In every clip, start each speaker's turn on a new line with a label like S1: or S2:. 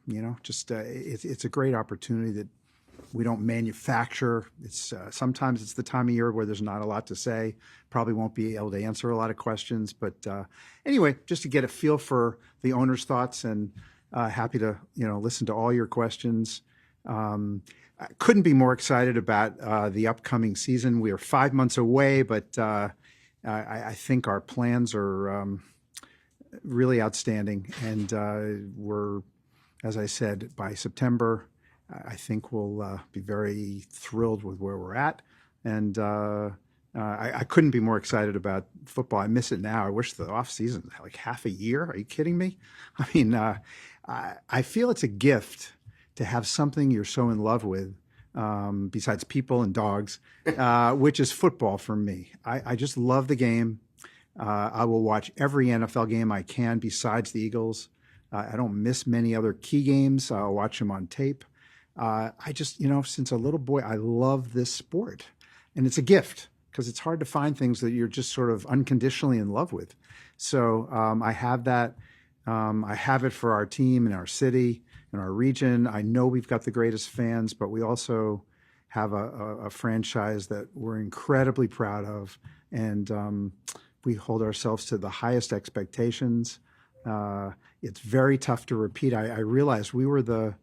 S1: It's a great opportunity that we don't manufacture. It's sometimes it's the time of year where there's not a lot to say. Probably won't be able to answer a lot of questions, but anyway, just to get a feel for the owner's thoughts, and happy to listen to all your questions. I couldn't be more excited about the upcoming season. We are 5 months away, but I think our plans are really outstanding, and we're, as I said, by September, I think we'll be very thrilled with where we're at, and I couldn't be more excited about football. I miss it now. I wish the off season like half a year. Are you kidding me? I mean, I feel it's a gift to have something you're so in love with, besides people and dogs, which is football for me. I just love the game. I will watch every NFL game I can besides the Eagles. I don't miss many other key games. I'll watch them on tape. I just, since a little boy, I love this sport. And it's a gift because it's hard to find things that you're just sort of unconditionally in love with. So I have that. I have it for our team and our city and our region. I know we've got the greatest fans, but we also have a franchise that we're incredibly proud of. And we hold ourselves to the highest expectations. It's very tough to repeat. I realized we were the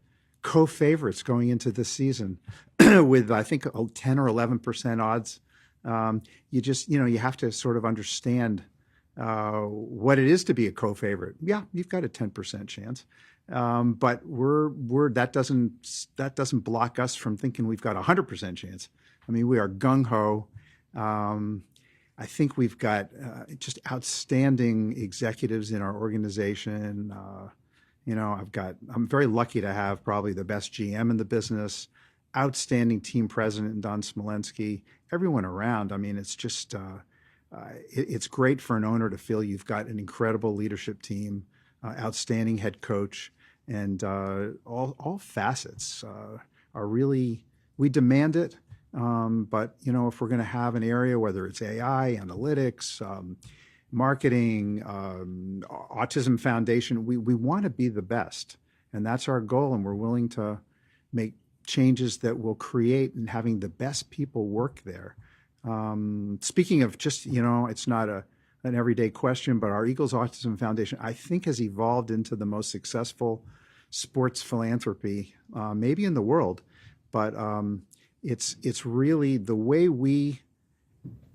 S1: co-favorites going into this season with, I think, 10 or 11% odds. You have to sort of understand what it is to be a co-favorite. Yeah, you've got a 10% chance. But that doesn't block us from thinking we've got a 100% chance. I mean, we are gung-ho. I think we've got just outstanding executives in our organization. I'm very lucky to have probably the best GM in the business, outstanding team president, Don Smolensky, everyone around. I mean, it's just, it's great for an owner to feel you've got an incredible leadership team, outstanding head coach, and all facets are really, we demand it. But, if we're going to have an area, whether it's AI, analytics, marketing, Autism Foundation, we want to be the best. And that's our goal. And we're willing to make changes that will create and having the best people work there. Speaking of just, it's not an everyday question, but our Eagles Autism Foundation, I think, has evolved into the most successful sports philanthropy, maybe in the world. But it's really the way we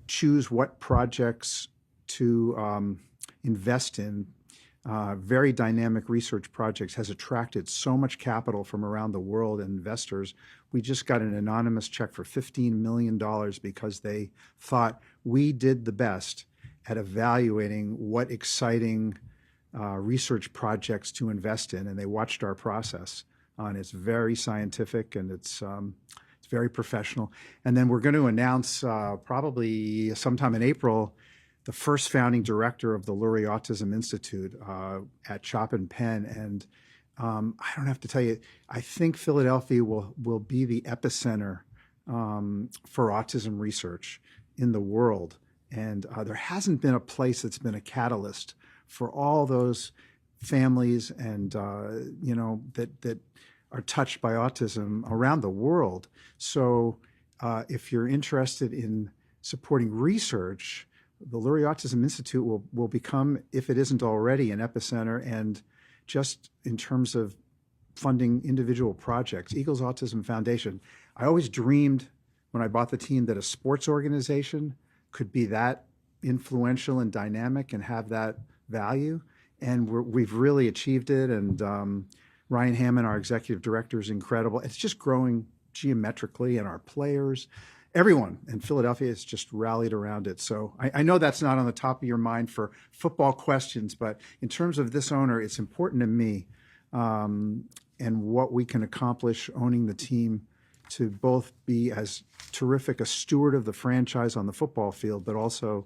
S1: choose what projects to invest in. Very dynamic research projects has attracted so much capital from around the world and investors. We just got an anonymous check for $15 million because they thought we did the best at evaluating what exciting research projects to invest in, and they watched our process. And it's very scientific, and it's very professional. And then we're going to announce probably sometime in April the first founding director of the Lurie Autism Institute at Chop and Pen. And I don't have to tell you, I think Philadelphia will be the epicenter for autism research in the world. And there hasn't been a place that's been a catalyst for all those families and, that are touched by autism around the world. So if you're interested in supporting research, the Lurie Autism Institute will become, if it isn't already, an epicenter. And just in terms of funding individual projects, Eagles Autism Foundation, I always dreamed when I bought the team that a sports organization could be that influential and dynamic and have that value. And we've really achieved it. And Ryan Hammond, our executive director, is incredible. It's just growing geometrically, and our players, everyone in Philadelphia has just rallied around it. So I know that's not on the top of your mind for football questions, but in terms of this owner, it's important to me and what we can accomplish owning the team to both be as terrific a steward of the franchise on the football field, but also,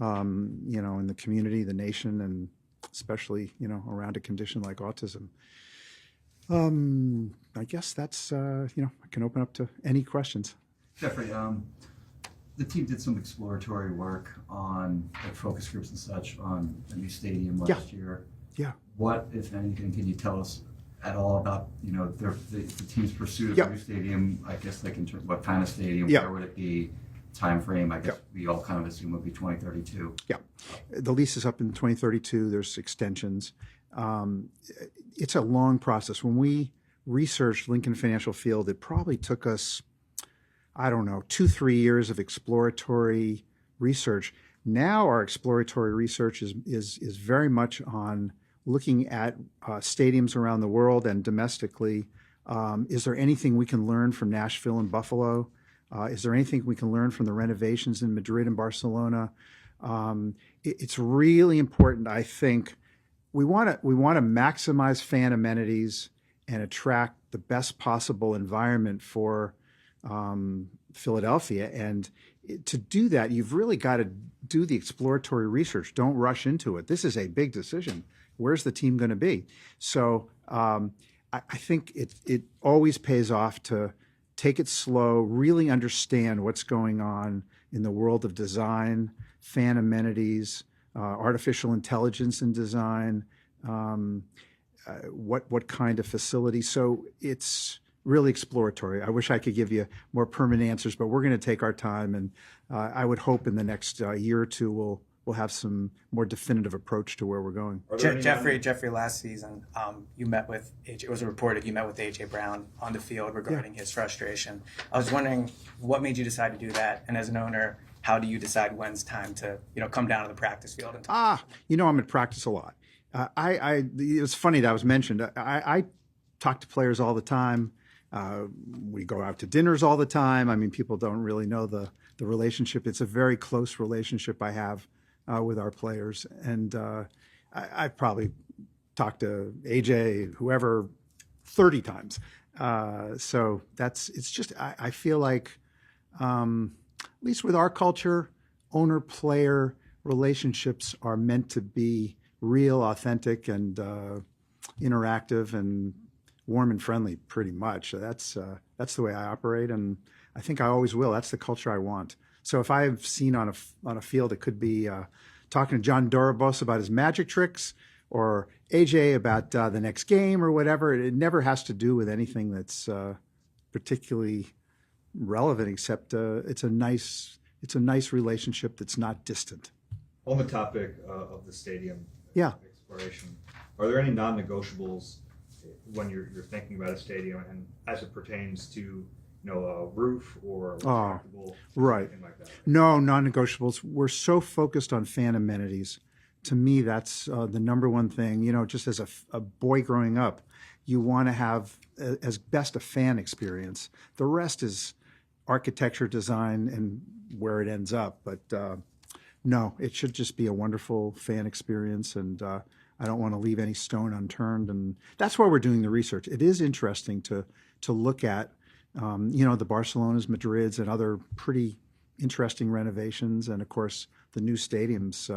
S1: in the community, the nation, and especially, around a condition like autism. I guess that's, I can open up to any questions.
S2: Jeffrey, the team did some exploratory work on focus groups and such on a new stadium last year.
S1: Yeah.
S2: What, if anything, can you tell us at all about the team's pursuit of
S1: Yep.
S2: a new stadium? I guess like in terms what kind of stadium,
S1: Yep.
S2: where would it be, time frame? I guess
S1: Yep.
S2: we all kind of assume would be 2032.
S1: Yeah, the lease is up in 2032. There's extensions. Um, it's a long process. When we researched Lincoln Financial Field, it probably took us, I don't know, 2-3 years of exploratory research. Now our exploratory research is very much on looking at stadiums around the world and domestically. Is there anything we can learn from Nashville and Buffalo? Is there anything we can learn from the renovations in Madrid and Barcelona? It's really important, I think. We want to maximize fan amenities and attract the best possible environment for Philadelphia. And to do that, you've really got to do the exploratory research. Don't rush into it. This is a big decision. Where's the team going to be? So I think it always pays off to take it slow, really understand what's going on in the world of design, fan amenities, artificial intelligence in design, what kind of facility. So it's really exploratory. I wish I could give you more permanent answers, but we're going to take our time, and I would hope in the next year or two we'll have some more definitive approach to where we're going.
S3: Jeffrey, last season, you met with AJ. It was reported you met with AJ Brown on the field regarding his frustration. I was wondering what made you decide to do that, and as an owner, how do you decide when's time to come down to the practice field and talk?
S1: I'm at practice a lot. It was funny that was mentioned. I talk to players all the time. We go out to dinners all the time. I mean, people don't really know the relationship. It's a very close relationship I have with our players. And I've probably talked to AJ, whoever, 30 times. So it's just, I feel like, at least with our culture, owner-player relationships are meant to be real, authentic, and interactive and warm and friendly, pretty much. So that's the way I operate, and I think I always will. That's the culture I want. So if I've seen on a field, it could be talking to John Dorobos about his magic tricks, or AJ about the next game or whatever. It never has to do with anything that's particularly relevant, except it's a nice relationship that's not distant.
S4: On the topic of the stadium exploration, are there any non-negotiables when you're thinking about a stadium, and as it pertains to a roof or a retractable,
S1: right?
S4: Anything like that?
S1: No, non-negotiables. We're so focused on fan amenities. To me, that's the number one thing. Just as a boy growing up, you want to have as best a fan experience. The rest is architecture, design, and where it ends up. But no, it should just be a wonderful fan experience, and I don't want to leave any stone unturned. And that's why we're doing the research. It is interesting to look at, the Barcelonas, Madrids, and other pretty interesting renovations, and of course the new stadiums.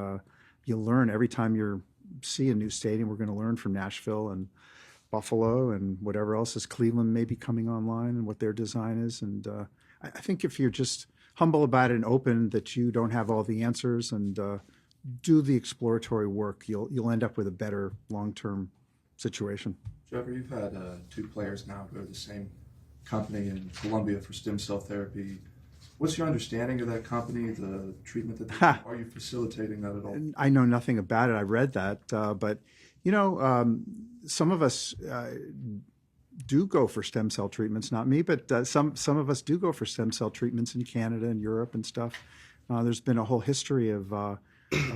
S1: You learn every time you see a new stadium. We're going to learn from Nashville and Buffalo and whatever else is Cleveland maybe coming online, and what their design is. And I think if you're just humble about it and open that you don't have all the answers, and do the exploratory work, you'll end up with a better long-term situation.
S5: Jeffrey, you've had 2 players now go to the same company in Colombia for stem cell therapy. What's your understanding of that company, the treatment that they do? Are you facilitating that at all?
S1: I know nothing about it. I read that, but some of us do go for stem cell treatments. Not me, but some of us do go for stem cell treatments in Canada and Europe and stuff. There's been a whole history of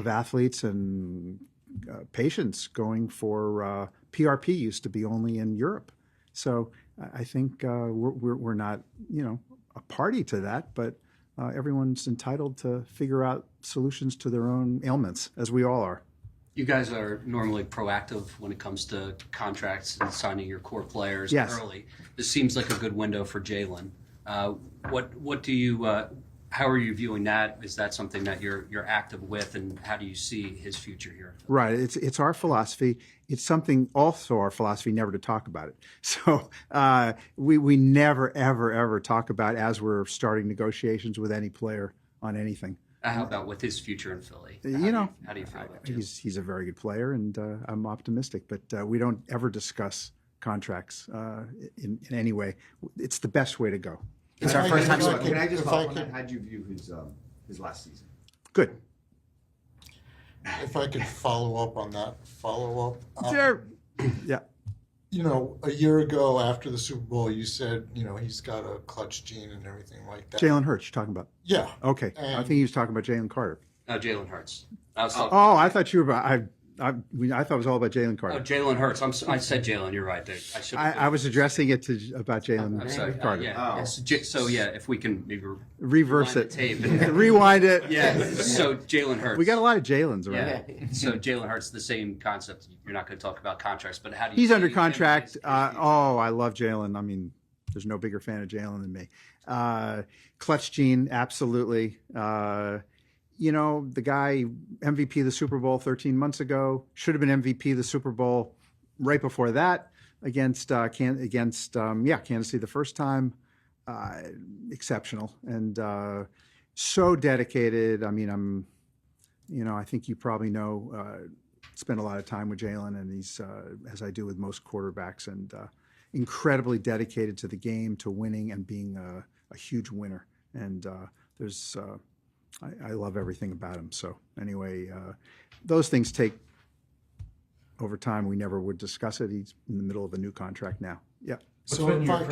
S1: athletes and patients going for PRP. Used to be only in Europe, so I think we're not a party to that, but everyone's entitled to figure out solutions to their own ailments, as we all are.
S6: You guys are normally proactive when it comes to contracts and signing your core players early. This seems like a good window for Jalen. What do you? How are you viewing that? Is that something that you're active with, and how do you see his future here?
S1: Right. It's our philosophy. It's something also our philosophy never to talk about it. So we never ever talk about as we're starting negotiations with any player on anything.
S6: How about with his future in Philly? How do you feel about it?
S1: He's a very good player, and I'm optimistic. But we don't ever discuss contracts in any way. It's the best way to go.
S3: It's our first time.
S2: Can I just
S7: if
S2: follow
S7: I
S2: up on that?
S7: could-
S2: How'd you view his last season?
S1: Good.
S7: If I could follow up on that
S1: There. Yeah.
S7: You know, a year ago after the Super Bowl, you said, you know, he's got a clutch gene and everything like that.
S1: Jalen Hurts, you're talking about.
S7: Yeah.
S1: Okay. I
S7: And-
S1: think he was talking about Jalen Carter.
S6: Jalen Hurts. I was talking.
S1: Oh, I thought you were about. I thought it was all about Jalen
S6: Oh,
S1: Carter.
S6: Jalen Hurts. I said Jalen. You're right. I should.
S1: I was addressing it about Jalen
S6: I'm sorry.
S1: Carter.
S6: Yeah.
S2: Oh.
S6: Yes. So yeah, if we can maybe
S1: Reverse
S6: rewind
S1: it.
S6: the tape. And,
S1: Rewind it.
S6: yeah. So Jalen Hurts.
S1: We got a lot of Jalen's around.
S6: Yeah. So Jalen Hurts, the same concept. You're not going to talk about contracts, but how do you?
S1: He's
S6: see
S1: under
S6: him
S1: contract.
S6: in his
S1: I love Jalen. I mean, there's no bigger fan of Jalen than me. Clutch gene, absolutely. You know, the guy MVP of the Super Bowl 13 months ago should have been MVP of the Super Bowl right before that against Kansas City the first time. Exceptional and so dedicated. I mean, I think you probably know. Spend a lot of time with Jalen, and he's as I do with most quarterbacks, and incredibly dedicated to the game, to winning, and being a huge winner. And I love everything about him. So anyway, those things take over time. We never would discuss it. He's in the middle of a new contract now. Yeah.
S7: So if I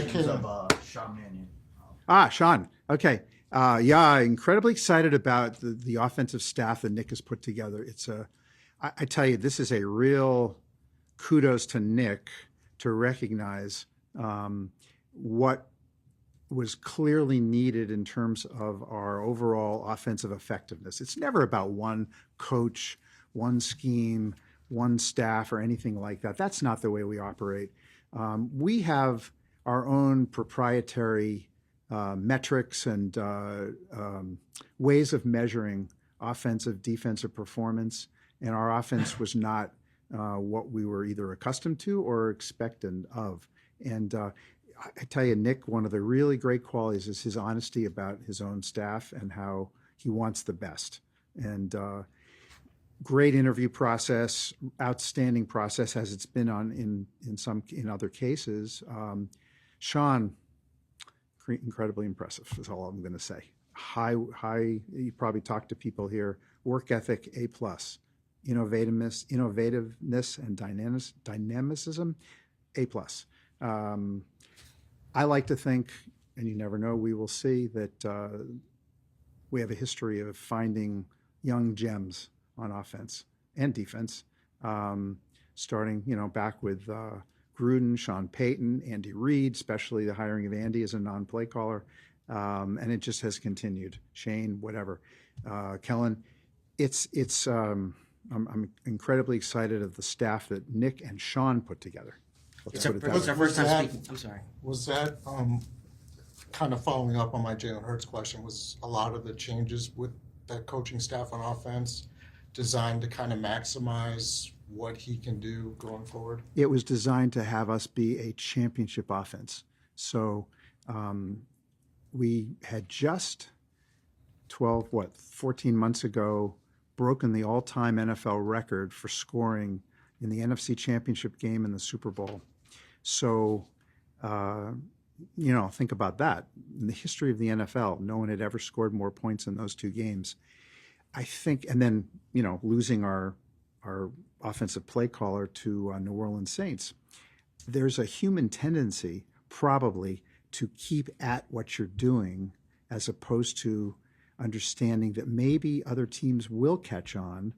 S7: can,
S2: of Sean Mannion?
S1: Sean. Okay. Incredibly excited about the offensive staff that Nick has put together. I tell you, this is a real kudos to Nick to recognize what was clearly needed in terms of our overall offensive effectiveness. It's never about one coach, one scheme, one staff, or anything like that. That's not the way we operate. We have our own proprietary metrics and ways of measuring offensive, defensive performance, and our offense was not what we were either accustomed to or expectant of. And I tell you, Nick, one of the really great qualities is his honesty about his own staff and how he wants the best. And great interview process, outstanding process as it's been in other cases. Sean, incredibly impressive is all I'm going to say. High. You probably talked to people here. Work ethic, A+. Innovativeness and dynamicism, A+. I like to think, and you never know, we will see that we have a history of finding young gems on offense and defense, starting back with Gruden, Sean Payton, Andy Reid, especially the hiring of Andy as a non-play caller, and it just has continued. Shane, whatever, Kellen, I'm incredibly excited of the staff that Nick and Sean put together.
S3: It's our first time speaking. I'm sorry.
S7: was that kind of following up on my Jalen Hurts question? Was a lot of the changes with that coaching staff on offense designed to kind of maximize what he can do going forward?
S1: It was designed to have us be a championship offense. So we had just 14 months ago, broken the all-time NFL record for scoring in the NFC Championship game and the Super Bowl. So, think about that. In the history of the NFL, no one had ever scored more points in those two games. I think, and then, losing our offensive play caller to New Orleans Saints, there's a human tendency probably to keep at what you're doing as opposed to understanding that maybe other teams will catch on,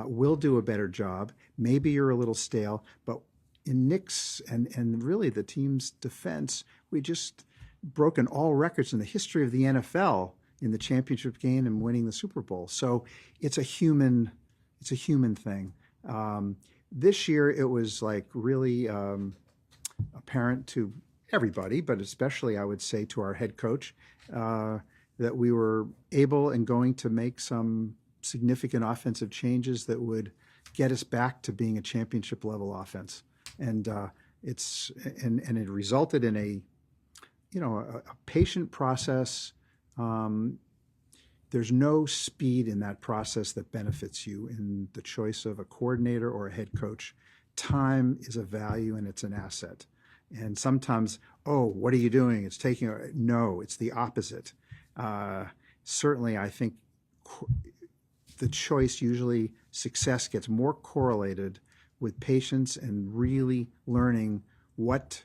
S1: will do a better job. Maybe you're a little stale, but in Nick's and really the team's defense, we just broken all records in the history of the NFL in the championship game and winning the Super Bowl. So it's a human thing. This year it was like really apparent to everybody, but especially I would say to our head coach, that we were able and going to make some significant offensive changes that would get us back to being a championship level offense. And it resulted in a patient process. There's no speed in that process that benefits you in the choice of a coordinator or a head coach. time is a value and it's an asset. And sometimes, oh, what are you doing? It's taking, no, it's the opposite. Certainly, I think the choice, usually success gets more correlated with patience and really learning what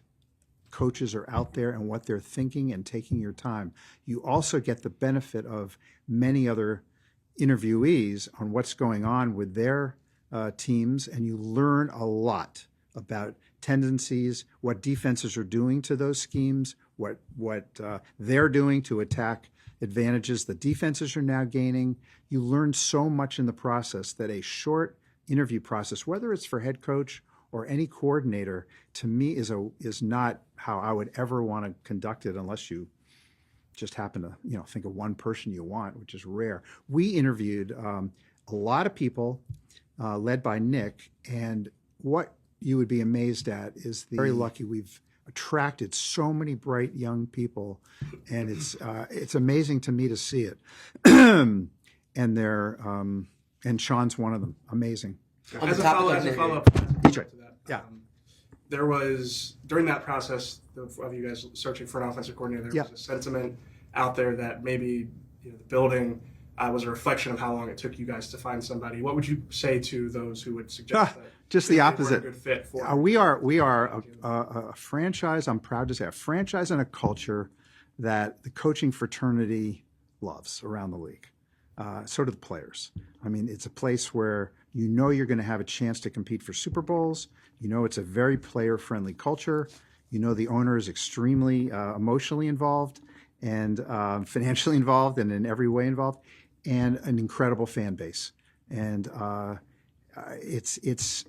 S1: coaches are out there and what they're thinking and taking your time. You also get the benefit of many other interviewees on what's going on with their teams, and you learn a lot about tendencies, what defenses are doing to those schemes, what they're doing to attack advantages the defenses are now gaining. You learn so much in the process that a short interview process, whether it's for head coach or any coordinator, to me is not how I would ever want to conduct it, unless you just happen to think of one person you want, which is rare. We interviewed a lot of people, led by Nick, and what you would be amazed at is very lucky we've attracted so many bright young people, and it's amazing to me to see it. And they're and Sean's one of them. Amazing.
S8: As a follow-up to that,
S1: Yeah.
S8: there was, during that process of you guys searching for an offensive coordinator, there was a sentiment out there that maybe the building was a reflection of how long it took you guys to find somebody. What would you say to those who would suggest that
S1: just the
S8: they
S1: opposite?
S8: weren't a good fit for
S1: we are a franchise. I'm proud to say a franchise and a culture that the coaching fraternity loves around the league. So do the players. I mean, it's a place where you're going to have a chance to compete for Super Bowls. It's a very player-friendly culture. The owner is extremely emotionally involved and financially involved and in every way involved, and an incredible fan base. And it's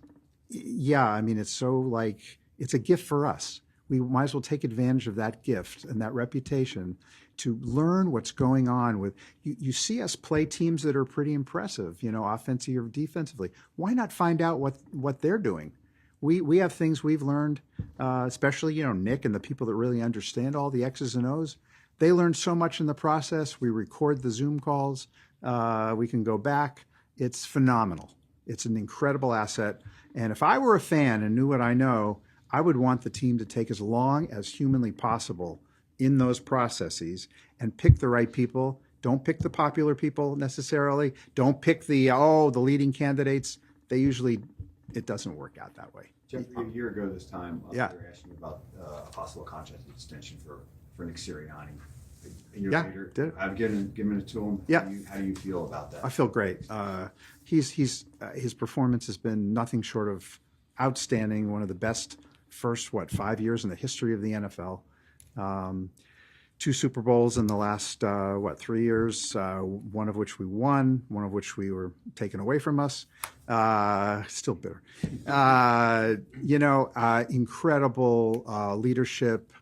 S1: so like, it's a gift for us. We might as well take advantage of that gift and that reputation to learn what's going on with you see us play teams that are pretty impressive, offensively or defensively. Why not find out what they're doing? We have things we've learned, especially, Nick and the people that really understand all the X's and O's. They learned so much in the process. We record the Zoom calls. We can go back. It's phenomenal. It's an incredible asset. And if I were a fan and knew what I know, I would want the team to take as long as humanly possible in those processes and pick the right people. Don't pick the popular people necessarily. Don't pick the leading candidates. It doesn't work out that way.
S2: Jeffrey, a year ago this time, they
S1: Yeah.
S2: were asking about a possible contract extension for Nick Sirianni. A year
S1: Yeah,
S2: later,
S1: did it.
S2: I've given it to him.
S1: Yeah.
S2: How do you feel about that?
S1: I feel great. His performance has been nothing short of outstanding. One of the best first 5 years in the history of the NFL. 2 Super Bowls in the last 3 years. One of which we won. One of which we were taken away from us. Still bitter. Incredible leadership,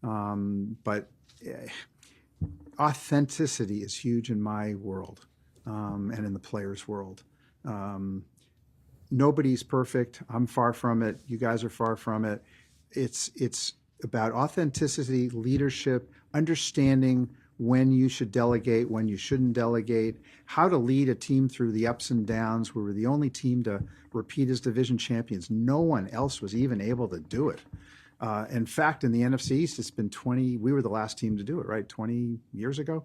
S1: but. Authenticity is huge in my world, and in the players' world. Nobody's perfect. I'm far from it. You guys are far from it. It's about authenticity, leadership, understanding when you should delegate, when you shouldn't delegate, how to lead a team through the ups and downs. We were the only team to repeat as division champions. No one else was even able to do it. In fact, in the NFC East, it's been 20, we were the last team to do it, right? 20 years ago.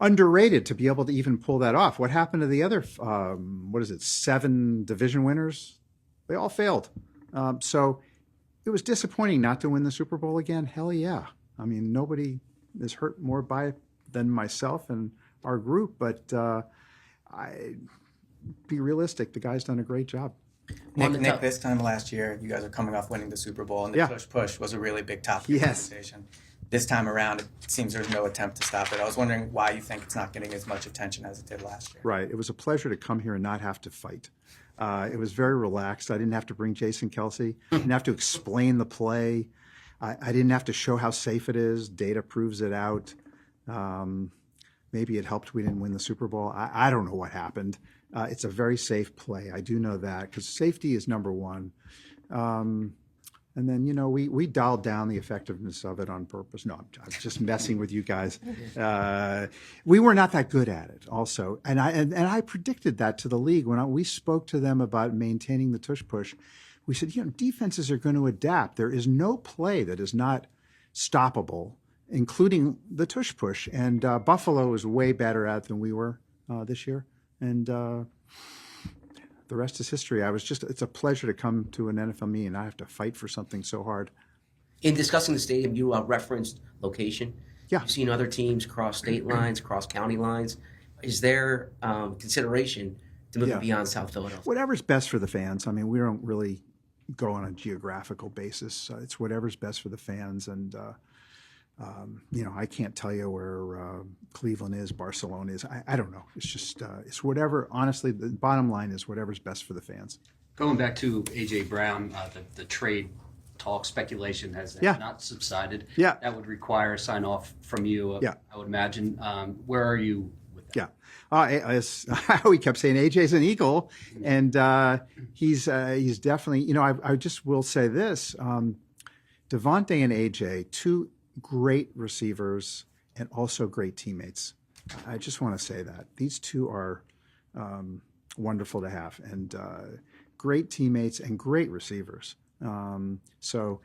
S1: Underrated to be able to even pull that off. What happened to the other, 7 division winners? They all failed. So it was disappointing not to win the Super Bowl again. Hell yeah. I mean, nobody is hurt more by it than myself and our group, but be realistic. The guy's done a great job.
S3: Nick, this time last year, you guys are coming off winning the Super Bowl, and the push was a really big topic of conversation. This time around, it seems there's no attempt to stop it. I was wondering why you think it's not getting as much attention as it did last year.
S1: Right. It was a pleasure to come here and not have to fight. It was very relaxed. I didn't have to bring Jason Kelsey. I didn't have to explain the play. I didn't have to show how safe it is. Data proves it out. Maybe it helped we didn't win the Super Bowl. I don't know what happened. It's a very safe play. I do know that because safety is number one. And then, we dialed down the effectiveness of it on purpose. No, I'm just messing with you guys. We were not that good at it also. And I predicted that to the league when we spoke to them about maintaining the tush push. We said, defenses are going to adapt. There is no play that is not stoppable, including the tush push. And Buffalo is way better at it than we were this year. And the rest is history. It's a pleasure to come to an NFL meeting and I have to fight for something so hard.
S9: In discussing the stadium, you referenced location.
S1: Yeah.
S9: You've seen other teams cross state lines, cross county lines. Is there consideration to move it beyond South Philadelphia?
S1: Whatever's best for the fans. I mean, we don't really go on a geographical basis. It's whatever's best for the fans. And, I can't tell you where Cleveland is, Barcelona is. I don't know. It's just, it's whatever. Honestly, the bottom line is whatever's best for the fans.
S6: Going back to A.J. Brown, the trade talk speculation has not subsided.
S1: Yeah.
S6: That would require a sign off from you, I would imagine. Where are you with that?
S1: Yeah. We kept saying AJ's an Eagle, and he's definitely, I just will say this. Devontae and AJ, two great receivers and also great teammates. I just want to say that. These two are wonderful to have, and great teammates and great receivers. So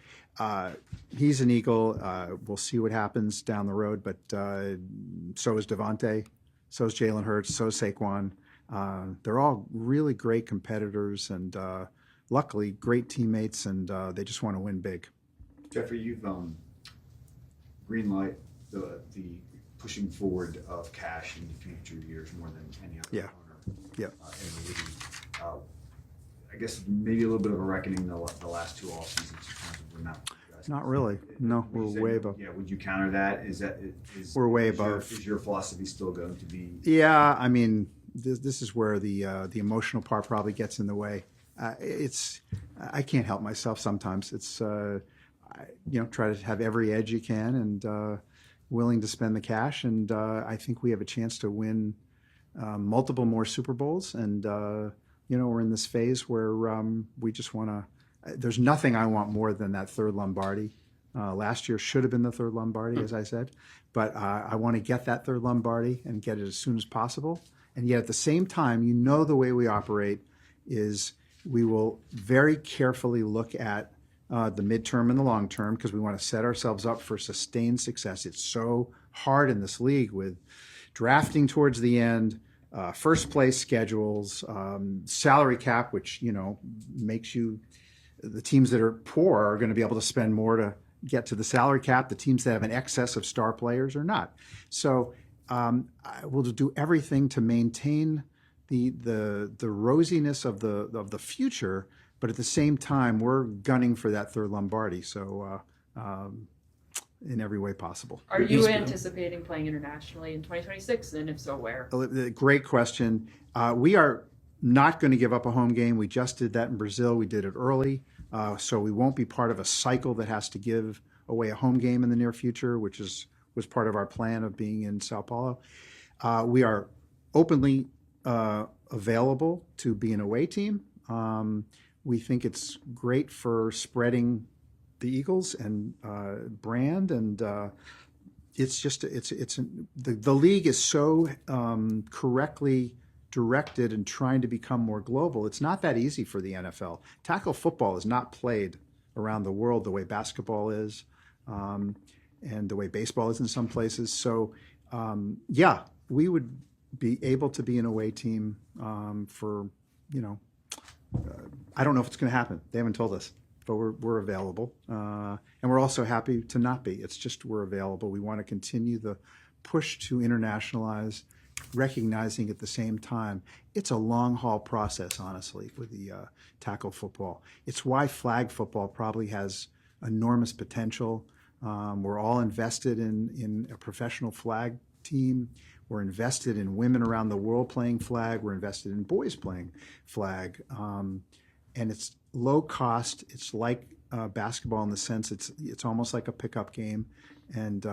S1: he's an Eagle. We'll see what happens down the road, but so is Devontae, so is Jalen Hurts, so is Saquon. They're all really great competitors and luckily great teammates, and they just want to win big.
S10: Jeffrey, you've green light the pushing forward of cash into future years more than any other owner in the league. I guess maybe a little bit of a reckoning the last two off seasons in terms of the amount.
S1: Not really. No, we're way above.
S10: Yeah, would you counter that?
S1: We're way above.
S10: Is your philosophy still going to be?
S1: Yeah, I mean, this is where the emotional part probably gets in the way. I can't help myself sometimes. It's try to have every edge you can and willing to spend the cash. And I think we have a chance to win multiple more Super Bowls. And we're in this phase where we just want to. There's nothing I want more than that third Lombardi. Last year should have been the third Lombardi, as I said, but I want to get that third Lombardi and get it as soon as possible. And yet at the same time, the way we operate is we will very carefully look at the midterm and the long term because we want to set ourselves up for sustained success. It's so hard in this league with drafting towards the end, first place schedules, salary cap, which, makes you the teams that are poor are going to be able to spend more to get to the salary cap. The teams that have an excess of star players are not. So we'll do everything to maintain the rosiness of the future, but at the same time, we're gunning for that third Lombardi. So in every way possible.
S11: Are you anticipating playing internationally in 2026? And if so, where?
S1: Great question. We are not going to give up a home game. We just did that in Brazil. We did it early. So we won't be part of a cycle that has to give away a home game in the near future, which was part of our plan of being in Sao Paulo. We are openly available to be an away team. We think it's great for spreading the Eagles and brand, and the league is so correctly directed and trying to become more global. It's not that easy for the NFL. Tackle football is not played around the world the way basketball is, and the way baseball is in some places. So, we would be able to be an away team for, I don't know if it's going to happen. They haven't told us, but we're available. And we're also happy to not be. It's just we're available. We want to continue the push to internationalize, recognizing at the same time it's a long haul process, honestly, with the tackle football. It's why flag football probably has enormous potential. We're all invested in a professional flag team. We're invested in women around the world playing flag. We're invested in boys playing flag. And it's low cost. It's like basketball in the sense it's almost like a pickup game. And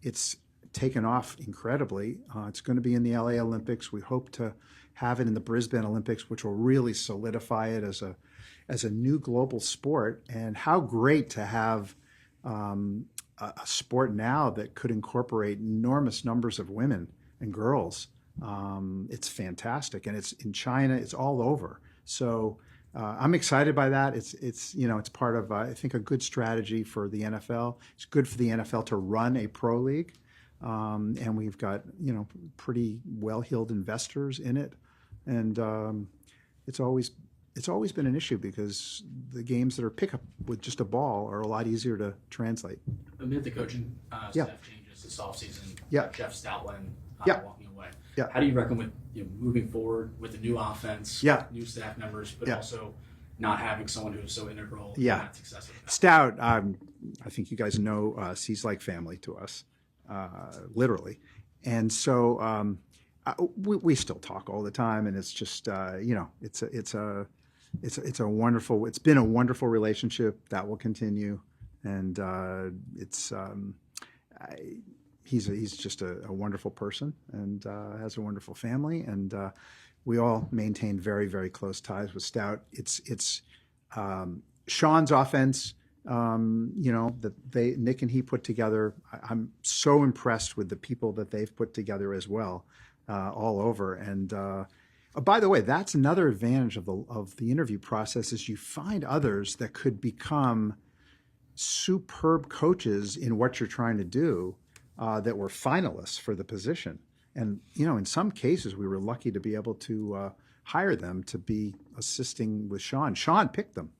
S1: it's taken off incredibly. It's going to be in the LA Olympics. We hope to have it in the Brisbane Olympics, which will really solidify it as as a new global sport, and how great to have a sport now that could incorporate enormous numbers of women and girls. It's fantastic, and it's in China. It's all over. So I'm excited by that. It's part of I think a good strategy for the NFL. It's good for the NFL to run a pro league, and we've got pretty well-heeled investors in it, and it's always been an issue because the games that are pickup with just a ball are a lot easier to translate.
S12: Amid the coaching staff changes this offseason, Jeff Stoutland walking away. How do you reckon with moving forward with the new offense, new staff members, but also not having someone who's so integral in that success of the
S1: Stout, I think you guys know, he's like family to us, literally. And so we still talk all the time, and it's just, it's a wonderful, it's been a wonderful relationship that will continue. And he's just a wonderful person, and has a wonderful family, and we all maintain very, very close ties with Stout. It's Sean's offense, that Nick and he put together. I'm so impressed with the people that they've put together as well, all over. And by the way, that's another advantage of the interview process, is you find others that could become superb coaches in what you're trying to do, that were finalists for the position. And, in some cases, we were lucky to be able to hire them to be assisting with Sean. Sean picked them.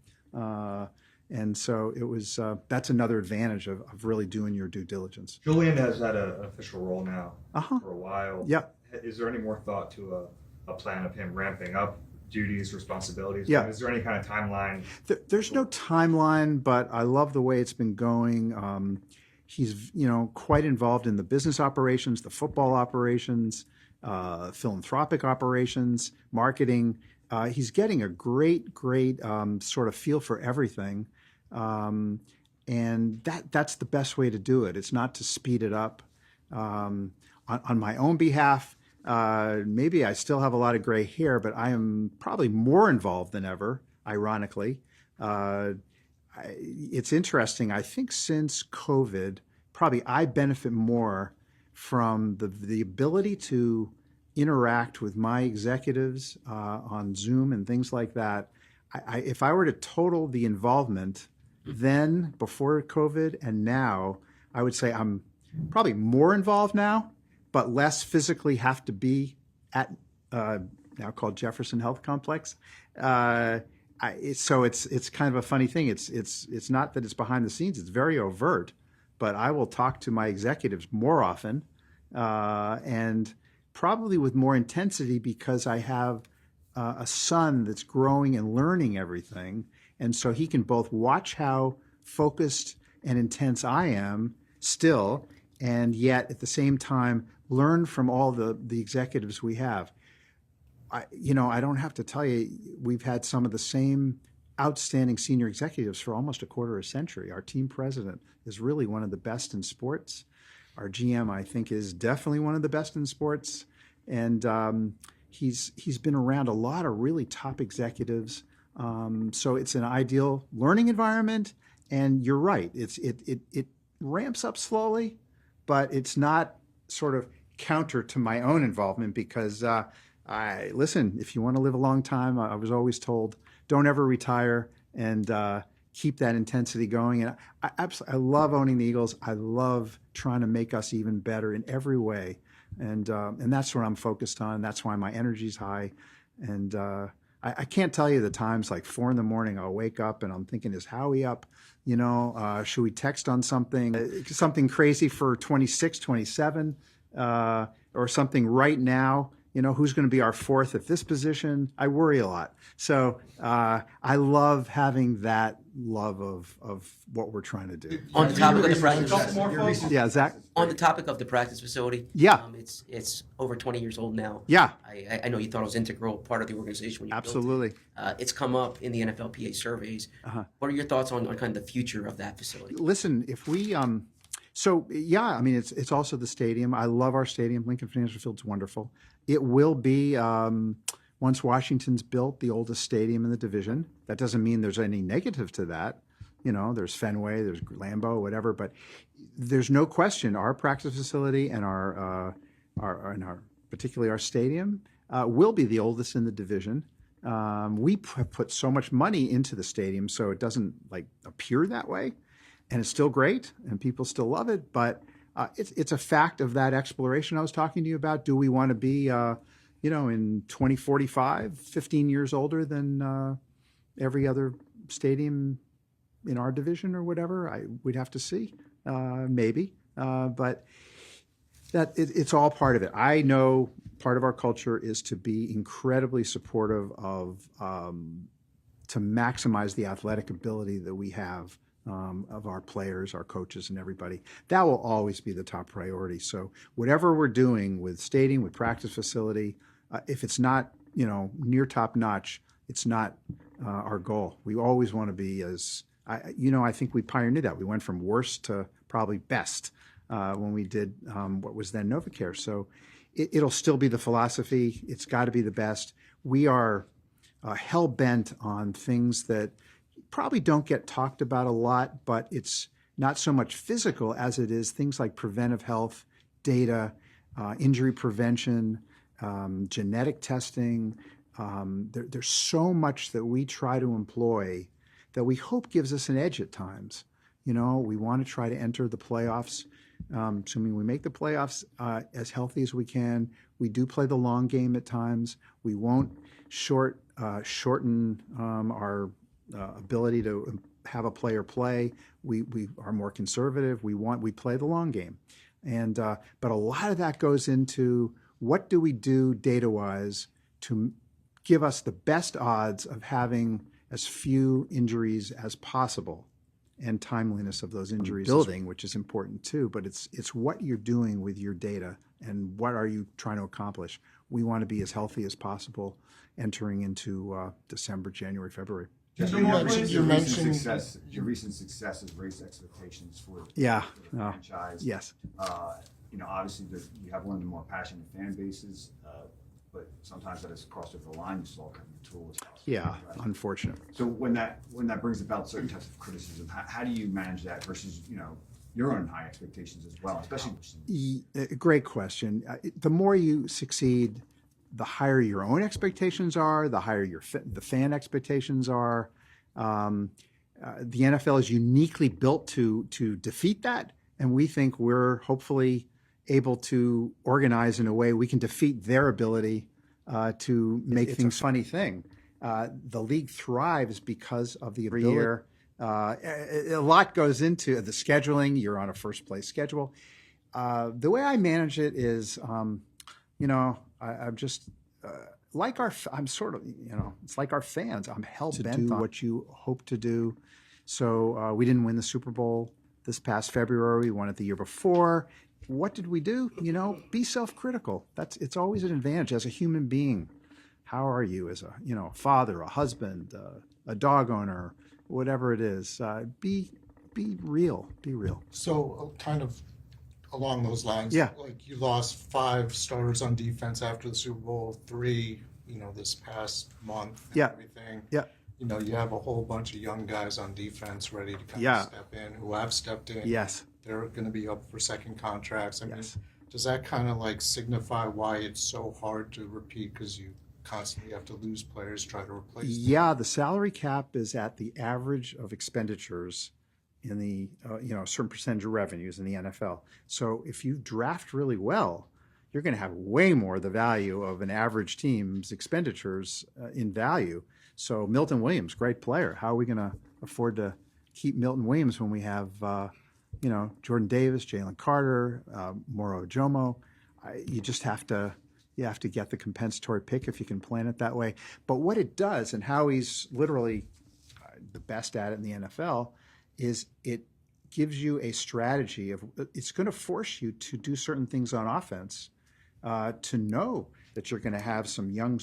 S1: And so it was, that's another advantage of really doing your due diligence.
S4: Julian has had an official role now for a while.
S1: Yeah.
S4: Is there any more thought to a plan of him ramping up duties, responsibilities?
S1: Yeah.
S4: Is there any kind of timeline?
S1: There's no timeline, but I love the way it's been going. He's, quite involved in the business operations, the football operations, philanthropic operations, marketing. He's getting a great sort of feel for everything. And that's the best way to do it. It's not to speed it up. On my own behalf, maybe I still have a lot of gray hair, but I am probably more involved than ever, ironically. It's interesting. I think since COVID, probably I benefit more from the ability to interact with my executives on Zoom and things like that. If I were to total the involvement then, before COVID, and now, I would say I'm probably more involved now, but less physically have to be at now called Jefferson Health Complex. So it's kind of a funny thing. It's not that it's behind the scenes. It's very overt, but I will talk to my executives more often, and probably with more intensity, because I have a son that's growing and learning everything, and so he can both watch how focused and intense I am still, and yet at the same time learn from all the executives we have. I don't have to tell you, we've had some of the same outstanding senior executives for almost a quarter of a century. Our team president is really one of the best in sports. Our GM, I think, is definitely one of the best in sports. And he's been around a lot of really top executives. So it's an ideal learning environment. And you're right, it ramps up slowly, but it's not sort of counter to my own involvement, because listen, if you want to live a long time, I was always told, don't ever retire, and keep that intensity going. And I love owning the Eagles. I love trying to make us even better in every way. And that's what I'm focused on. That's why my energy's high. And I can't tell you the times, like 4 a.m, I'll wake up and I'm thinking, is Howie up? Should we text on something crazy for 26, 27, or something right now? Who's going to be our fourth at this position? I worry a lot. So I love having that love of what we're trying to do.
S9: On the topic of the practice,
S1: yeah, Zach.
S9: On the topic of the practice facility, it's over 20 years old now.
S1: Yeah,
S9: I know you thought it was integral part of the organization when you
S1: absolutely.
S9: Built it. It's come up in the NFLPA surveys. What are your thoughts on kind of the future of that facility?
S1: Listen, if we so yeah, I mean it's also the stadium. I love our stadium. Lincoln Financial Field's wonderful. It will be once Washington's built the oldest stadium in the division. That doesn't mean there's any negative to that. There's Fenway, there's Lambeau, whatever, but there's no question our practice facility and our particularly our stadium will be the oldest in the division. We have put so much money into the stadium, so it doesn't appear that way, and it's still great, and people still love it. But it's a fact of that exploration I was talking to you about. Do we want to be, in 2045, 15 years older than every other stadium in our division or whatever? We'd have to see, maybe, but it's all part of it. I know part of our culture is to be incredibly supportive of, to maximize the athletic ability that we have of our players, our coaches, and everybody. That will always be the top priority. So whatever we're doing with stadium, with practice facility, if it's not, near top notch, it's not our goal. We always want to be I think we pioneered that. We went from worst to probably best when we did what was then NovaCare. So it'll still be the philosophy. It's got to be the best. We are hell-bent on things that probably don't get talked about a lot, but it's not so much physical as it is things like preventive health, data, injury prevention, genetic testing. There's so much that we try to employ that we hope gives us an edge at times. We want to try to enter the playoffs, assuming we make the playoffs as healthy as we can. We do play the long game at times. We won't shorten our ability to have a player play. We are more conservative. We play the long game, but a lot of that goes into what do we do data-wise to give us the best odds of having as few injuries as possible, and timeliness of those injuries. Building, which is important too, but it's what you're doing with your data and what are you trying to accomplish. We want to be as healthy as possible entering into December, January, February.
S10: Your recent success has raised expectations for the franchise.
S1: Yes.
S10: Obviously you have one of the more passionate fan bases, but sometimes that has crossed over the line. You saw kind of the tool.
S1: Yeah, unfortunate.
S10: So when that brings about certain types of criticism, how do you manage that versus your own high expectations as well, especially?
S1: Great question. The more you succeed, the higher your own expectations are, the higher the fan expectations are. The NFL is uniquely built to defeat that, and we think we're hopefully able to organize in a way we can defeat their ability to make things. It's a funny thing. The league thrives because of the ability. A lot goes into the scheduling. You're on a first place schedule. The way I manage it is, I'm just I'm sort of, it's like our fans. I'm hell bent on what you hope to do. So we didn't win the Super Bowl this past February. We won it the year before. What did we do? Be self-critical. It's always an advantage as a human being. How are you as a father, a husband, a dog owner, whatever it is? Be real. Be real.
S7: So kind of along those lines, like you lost 5 starters on defense after the Super Bowl, 3, this past month and everything.
S1: Yeah.
S7: You have a whole bunch of young guys on defense ready to kind of step in, who have stepped in.
S1: Yes.
S7: They're going to be up for second contracts. I mean, does that kind of signify why it's so hard to repeat because you constantly have to lose players, try to replace them?
S1: Yeah, the salary cap is at the average of expenditures in the a certain percentage of revenues in the NFL. So if you draft really well, you're going to have way more the value of an average team's expenditures in value. So Milton Williams, great player. How are we going to afford to keep Milton Williams when we have Jordan Davis, Jalen Carter, Moro Ojomo? You just have to get the compensatory pick if you can plan it that way. But what it does, and how he's literally the best at it in the NFL, is it gives you a strategy of it's going to force you to do certain things on offense, to know that you're going to have some young,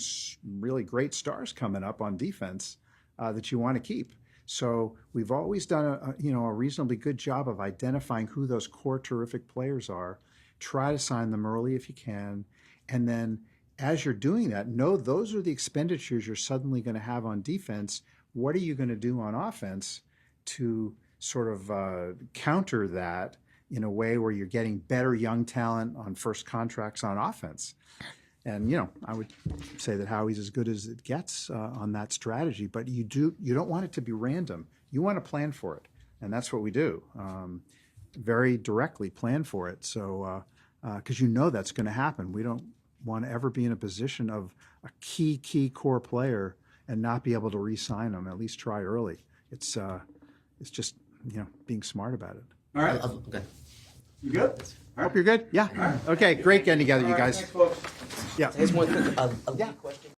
S1: really great stars coming up on defense that you want to keep. So we've always done a reasonably good job of identifying who those core terrific players are. Try to sign them early if you can, and then as you're doing that, know those are the expenditures you're suddenly going to have on defense. What are you going to do on offense to sort of counter that in a way where you're getting better young talent on first contracts on offense? And, you know, I would say that Howie's as good as it gets on that strategy, but you don't want it to be random. You want to plan for it. And that's what we do. Very directly plan for it. So, because you know that's going to happen. We don't want to ever be in a position of a key core player and not be able to re-sign them. At least try early. It's just, you know, being smart about it.
S4: All right.
S9: Okay.
S4: You good?
S1: Hope you're good. Yeah. Okay. Great getting together, you guys.
S4: Thanks, folks.
S1: Yeah.
S9: Here's one quick, a lead question.